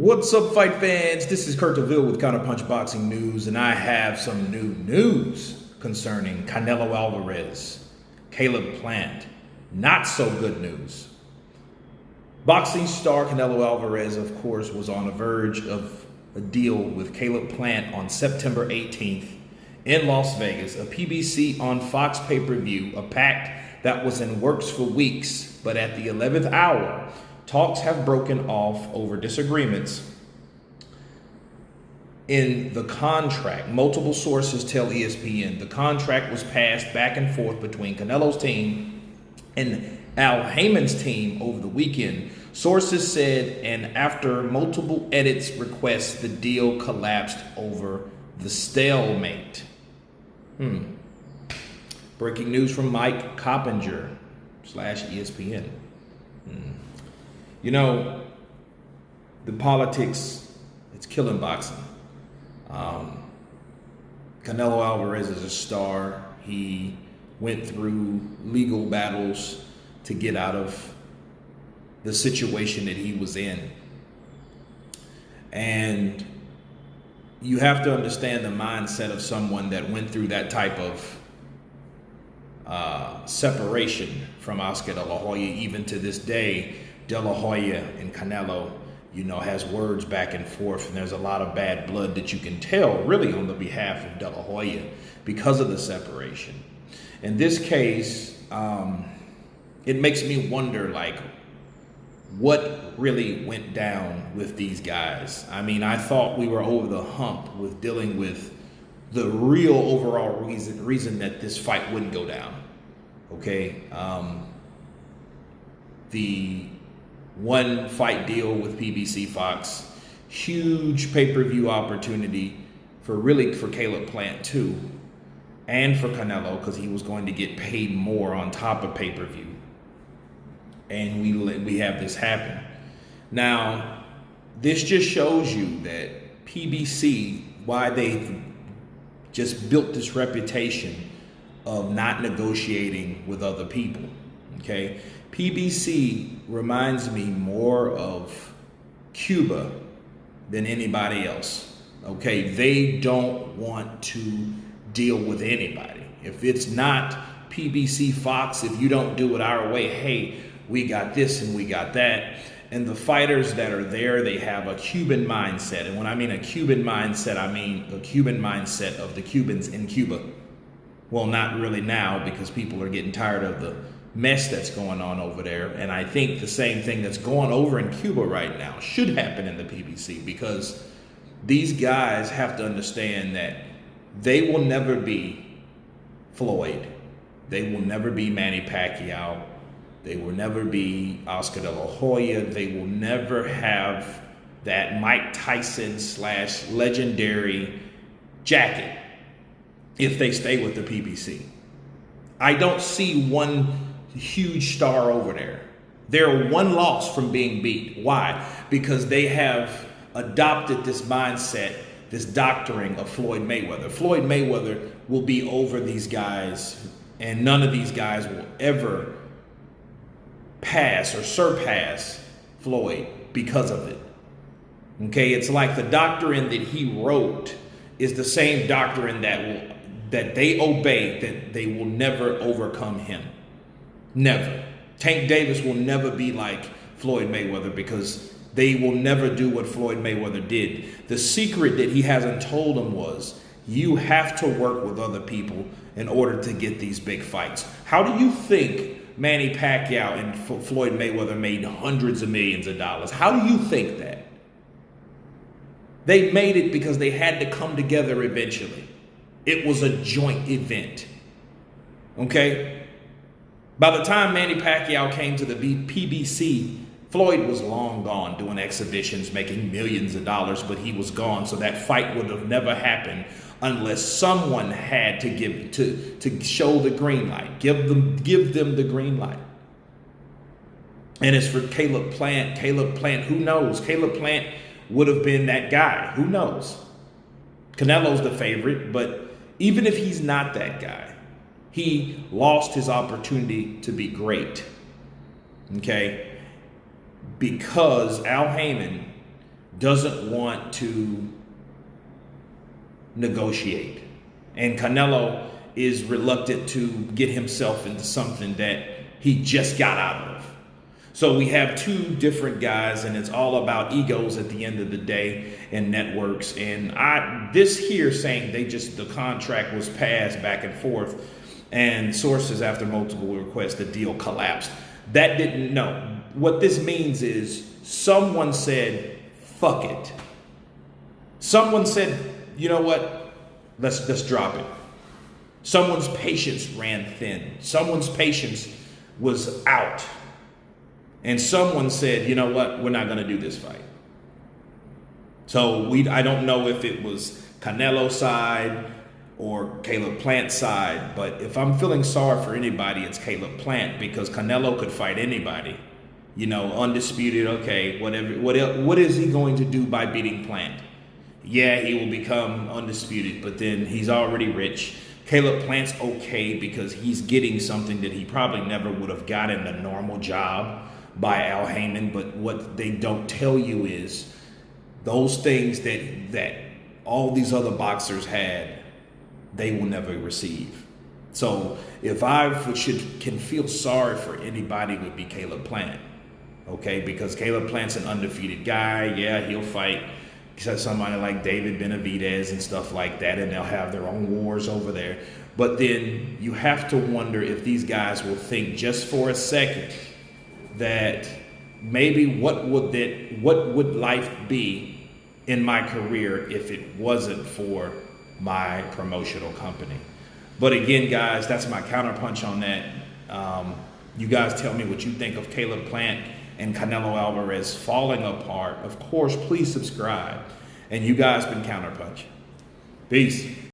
What's up, fight fans? This is Cabelo with Counterpunch Boxing News, and I have some new news concerning Canelo Alvarez, Caleb Plant. Not so good news. Boxing star Canelo Alvarez, of course, was on the verge of a deal with Caleb Plant on September 18th in Las Vegas, a PBC on Fox pay-per-view, a pact that was in works for weeks, but at the 11th hour, talks have broken off over disagreements in the contract. Multiple sources tell ESPN the contract was passed back and forth between Canelo's team and Al Heyman's team over the weekend. Sources said, and after multiple edits requests, the deal collapsed over the stalemate. Breaking news from Mike Coppinger / ESPN. You know, the politics, it's killing boxing. Canelo Alvarez is a star. He went through legal battles to get out of the situation that he was in. And you have to understand the mindset of someone that went through that type of separation from Oscar De La Hoya. Even to this day, De La Hoya and Canelo, has words back and forth, and there's a lot of bad blood that you can tell really on the behalf of De La Hoya because of the separation. In this case, it makes me wonder, what really went down with these guys. I mean, I thought we were over the hump with dealing with the real overall reason that this fight wouldn't go down. Okay, the one fight deal with PBC Fox, huge pay-per-view opportunity for Caleb Plant too, and for Canelo, because he was going to get paid more on top of pay-per-view. And we have this happen. Now, this just shows you that PBC, why they just built this reputation of not negotiating with other people. Okay, PBC reminds me more of Cuba than anybody else. Okay, they don't want to deal with anybody. If it's not PBC Fox, if you don't do it our way, hey, we got this and we got that. And the fighters that are there, they have a Cuban mindset. And when I mean a Cuban mindset, I mean the Cuban mindset of the Cubans in Cuba. Well, not really now, because people are getting tired of the mess that's going on over there. And I think the same thing that's going over in Cuba right now should happen in the PBC, because these guys have to understand that they will never be Floyd. They will never be Manny Pacquiao. They will never be Oscar De La Hoya. They will never have that Mike Tyson / legendary jacket if they stay with the PBC. I don't see one huge star over there. They're one loss from being beat. Why? Because they have adopted this mindset, this doctoring of Floyd Mayweather. Floyd Mayweather will be over these guys, and none of these guys will ever pass or surpass Floyd because of it. Okay, it's like the doctrine that he wrote is the same doctrine that they obey, that they will never overcome him. Never. Tank Davis will never be like Floyd Mayweather, because they will never do what Floyd Mayweather did. The secret that he hasn't told them was, you have to work with other people in order to get these big fights. How do you think Manny Pacquiao and Floyd Mayweather made hundreds of millions of dollars? How do you think that? They made it because they had to come together eventually. It was a joint event. Okay? By the time Manny Pacquiao came to the PBC, Floyd was long gone doing exhibitions, making millions of dollars, but he was gone. So that fight would have never happened unless someone had to show the green light, give them the green light. And as for Caleb Plant, who knows? Caleb Plant would have been that guy. Who knows? Canelo's the favorite, but even if he's not that guy, he lost his opportunity to be great. Okay? Because Al Heyman doesn't want to negotiate. And Canelo is reluctant to get himself into something that he just got out of. So we have two different guys, and it's all about egos at the end of the day and networks. And this here saying the contract was passed back and forth, and sources after multiple requests, the deal collapsed. That didn't know. What this means is someone said, fuck it. Someone said, you know what? Let's drop it. Someone's patience ran thin. Someone's patience was out. And someone said, you know what? We're not going to do this fight. So I don't know if it was Canelo's side or Caleb Plant's side, but if I'm feeling sorry for anybody, it's Caleb Plant, because Canelo could fight anybody. You know, undisputed, okay, whatever. What is he going to do by beating Plant? Yeah, he will become undisputed, but then he's already rich. Caleb Plant's okay because he's getting something that he probably never would have gotten a normal job by Al Heyman. But what they don't tell you is those things that all these other boxers had, they will never receive. So if I can feel sorry for anybody, it would be Caleb Plant. Okay, because Caleb Plant's an undefeated guy. Yeah, he'll fight somebody like David Benavidez and stuff like that, and they'll have their own wars over there. But then you have to wonder if these guys will think just for a second that maybe what would life be in my career if it wasn't for my promotional company. But again, guys, that's my counterpunch on that. You guys tell me what you think of Caleb Plant and Canelo Alvarez falling apart. Of course, please subscribe. And you guys been Counterpunch. Peace.